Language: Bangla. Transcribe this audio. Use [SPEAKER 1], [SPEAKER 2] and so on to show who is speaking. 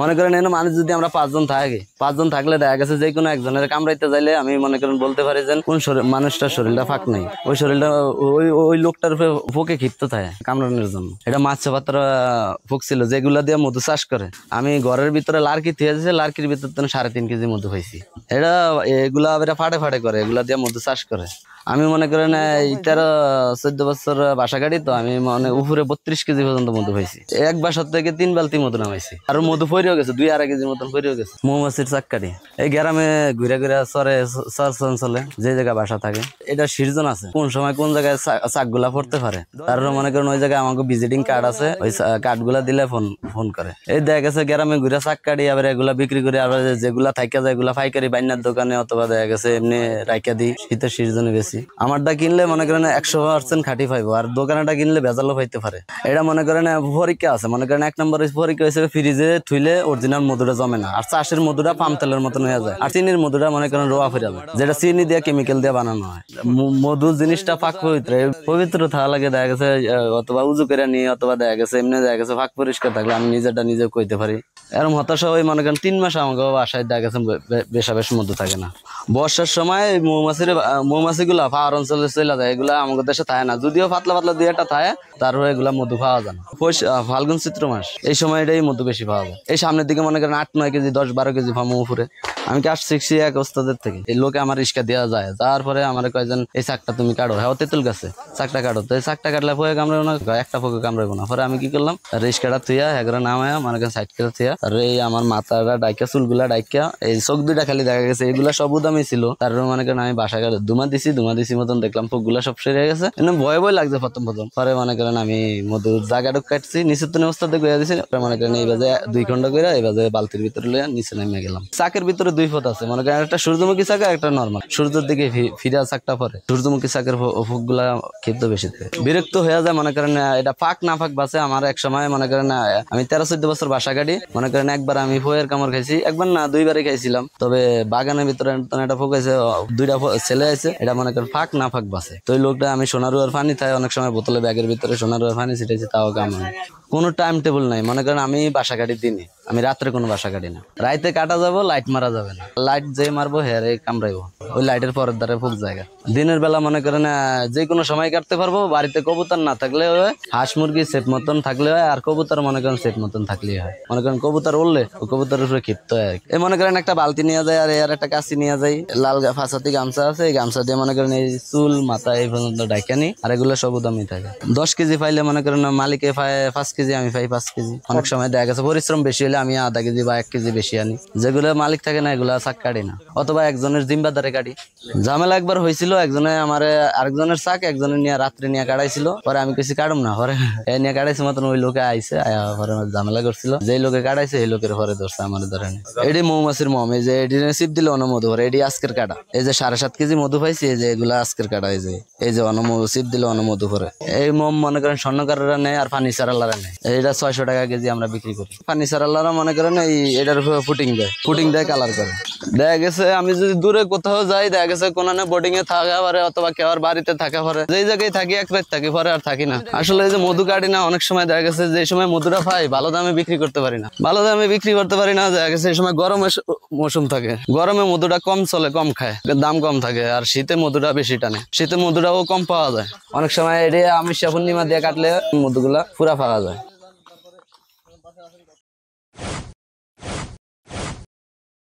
[SPEAKER 1] মনে করেন এনে মানুষ যদি আমরা 5 জন থাকি, 5 জন থাকলে দেখা গেছে যে কোনো একজনের কামড়াইতে যাইলে আমি মনে করেন বলতে পারি যে কোন মানুষটার শরীরটা ফাঁক নাই, ওই শরীরটা ওই লোকটার উপরে ফোকে ক্ষিপ্ত থাকে কামড়ানোর জন্য। এটা মাছ পাত্র ফোক ছিল যেগুলা দিয়ে মধু চাষ করে। আমি ঘরের ভিতরে লার্কি থিয়ে দিয়েছি, লার্কির ভিতর 3.5 কেজি মধু হয়েছি। এটা এগুলা ফাটে ফাটে করে, এগুলা দিয়ে মধু চাষ করে। আমি মনে করেন 13-14 বছর বাসা কাটি, তো আমি মানে উপরে 32 কেজি পর্যন্ত মধু পাইছি। এক বাসার থেকে 3 বালতি মধু নামাইছি, আর মধু ফরিও গেছে 2-2.5 কেজির মতন ফরিও গেছে। মৌমাছির চাক কাটি এই গ্রামে ঘুরে ঘুরে চর অঞ্চলে যে জায়গায় বাসা থাকে এটা সিজন আছে, কোন সময় কোন জায়গায় চাক গুলা পড়তে পারে। তারপর মনে করেন ওই জায়গায় আমাকে ভিজিটিং কার্ড আছে, ওই কার্ড গুলা দিলে ফোন করে। এই দেখা গেছে গ্রামে ঘুরে চাক কাটি, আবার এগুলা বিক্রি করে, আবার যেগুলা থাইকা যায় এগুলা পাইকারি বাইনার দোকানে অথবা দেখা গেছে এমনি রাইকা দিই শীতের সিজনে বেশি। আমারটা কিনলে মনে করেন 100% খাঁটি পাইবো, আর দোকানেটা কিনলে ভেজালও পাইতে পারে। এটা মনে করেন পরীক্ষা আছে, মনে করেন 1 নম্বর পরীক্ষা হিসেবে ফ্রিজে থুইলে অরিজিনাল মধুটা জমে না, আর চাষের মধুটা পাম তেলের মতন হয়ে যায়, আর চিনির মধুটা মনে করেন রোয়া ফিরে যায়, যেটা চিনি দিয়ে কেমিক্যাল দিয়ে বানানো হয়। মধু জিনিসটা পাক পবিত্র থাকা লাগে। দেখা গেছে অথবা উজু করে নিয়ে, অথবা দেখা গেছে এমনি দেখা গেছে ফাঁক পরিষ্কার থাকলে আমি নিজেরটা নিজে কইতে পারি। এরকম হতাশা ওই মনে করেন 3 মাস আমাকে বাসায় দেখা গেছে বেশ মধু থাকে না। বর্ষার সময় মৌমাছিগুলা পাহাড় অঞ্চলে চলে যায়, এগুলা আমাদের দেশে থাকে না, যদিও পাতলা পাতলা 2-1টা থাকে, তারপরে এগুলা মধু পাওয়া যায় না। ফাল্গুন চৈত্র মাস এই সময় এটাই মধু বেশি পাওয়া যায়। এই সামনের দিকে মনে করেন 8-9 কেজি 10-12 কেজি পামো উপরে। আমি কাজ শিখছি এক ওস্তাদের থেকে, এই লোকে আমার রিস্কা দেওয়া যায়, তারপরে আমার কয়েকজন এই চাকটা তুমি কাটো, হ্যাঁ তেঁতুল গাছে চাকটা কাটো, তো এই চাকটা কাটলে ফোকে কামড়াবো না, একটা ফোকে কামড়াবো না। পরে আমি কি করলাম, রিস্কাটা থুইয়া এগারো নামায়া মনে করেন সাইড করে থুইয়া, আর এই আমার মাথাটা ডাইকা চুলগুলা ডাইকা এই চোখ 2টা খালি দেখা গেছে এগুলা সব উদামি ছিল। তারপরে মনে করেন আমি বাসা গেলে ধুমা দিছি মতন দেখলাম ফোকগুলা সব সেরে গেছে, ভয় লাগছে প্রথম। পরে মনে করেন আমি মধুর জায়গাটা কাটছি, নিচের তো অবস্থাতে গিয়ে দিছি, মনে করেন এই বাজে 2 খন্ড করে এই বাজে বালতির ভিতরে লইয়া নিচে নেমে গেলাম। চাকের ভিতরে 2 পথ আছে, মনে করেন একটা সূর্যমুখী চাক আর একটা নর্মাল। সূর্যের দিকে ফিরা চাকটা পরে সূর্যমুখী চাকের ফোকগুলা ক্ষিপ্ত বেশি থাকে, বিরক্ত হয়ে যায়। মনে করেন এটা ফাঁক না ফাঁক বাসে। আমার এক সময় মনে করেন আমি 13-14 বছর বাসা কাটি, মনে করেন একবার আমি ফোয়ের কামড় খাইছি, একবার না 2বারই খাইছিলাম। তবে বাগানের ভিতরে একটা ফোক আছে, 2টা ছেলে আছে, এটা মনে করেন ফাঁক না ফাঁক বাসে। তো ওই লোকটা আমি সোনারুয়ার পানি খাই, অনেক সময় বোতলে ব্যাগের ভিতরে সোনারুয়ার পানি ছিটাইছি, তাও কামড়। কোনো টাইম টেবিল নাই, মনে করেন আমি বাসা কাটি দিনে, আমি রাত্রে কোনো বাসা কাটি না। রাইতে কাটা যাবো, লাইট মারা যাবে না, লাইট যে মারবো হেরে কামড়াইবো, ওই লাইটের পরের দ্বারে ফুক জায়গা। দিনের বেলা মনে করেন যে কোনো সময় কাটতে পারবো, বাড়িতে কবুতর না থাকলে হয়, হাঁস মুরগি সেফ মতন থাকলে হয়, আর কবুতর মনে করেন সেফ মতন থাকলেই হয়। মনে করেন কবুতর উড়লে ওই কবুতরের উপরে ক্ষিপ্ত হয়। এই মনে করেন একটা বালতি নিয়ে যায়, আর এর একটা কাশি নিয়ে যায়, লাল ফাঁসাতি গামছা আছে, এই গামছা দিয়ে মনে করেন এই চুল মাথা এই পর্যন্ত ডাইকানি, আর এগুলো সব দামি থাকে। 10 কেজি পাইলে মনে করেন মালিকে পায় 5 কেজি, আমি পাই 5 কেজি। অনেক সময় দেখা গেছে পরিশ্রম বেশি হলে আমি আধা কেজি বা 1 কেজি বেশি আনি। যেগুলো মালিক থাকে না এগুলা চাক কাটি না, অথবা একজনের জিম্বাদারে কাটি। ঝামেলা একবার হয়েছিল, একজনে আমার আরেকজনের চাক একজনের নিয়ে রাত্রে নিয়ে কাটাইছিল, পরে আমি কিছু কাটুম না, পরে নিয়ে কাটাইছি মতন ওই লোকে আইসে পরে ঝামেলা করছিল, যে লোকে কাটাইছে এই লোকের পরে ধরছে আমার ধরেন। এটি মৌমাছির মম, এই যে এটি সিপ দিলে অনমধু ভরে, এটি আজকের কাটা। এই যে 7.5 কেজি মধু পাইছি, এই যে এগুলা আজকের কাটা। এই যে অনমধু সিপ দিলে অনমধু ভরে। এই মম মনে করেন স্বর্ণকাররা নেয় আর ফার্নিচার আল্লাহরা নেয়, এটা 600 টাকা কেজি আমরা বিক্রি করি। ফার্নিচার আল্লাহরা মনে করেন এই এটার উপরে ফুটিং দেয় কালার করে। দেখা গেছে আমি যদি দূরে কোথাও যাই, দেখা গেছে কোন বোর্ডিং এ থাকা পারে, অথবা কেউ বাড়িতে থাকা পারে, যেই জায়গায় থাকি 1 রাত থাকি, পরে আর থাকি না। আসলে এই যে মধু কাটি না, অনেক সময় দেখা গেছে যে সময় মধুটা পাই ভালো দামে বিক্রি করতে পারি না, দেখা গেছে এই সময় গরমের মৌসুম থাকে, গরমে মধুটা কম চলে, কম খায়, দাম কম থাকে, আর শীতে মধুটা বেশি টানে, শীতে মধুটাও কম পাওয়া যায়। অনেক সময় এটা আমিষা পূর্ণিমা দিয়ে কাটলে মধুগুলা পুরা পাওয়া যায়।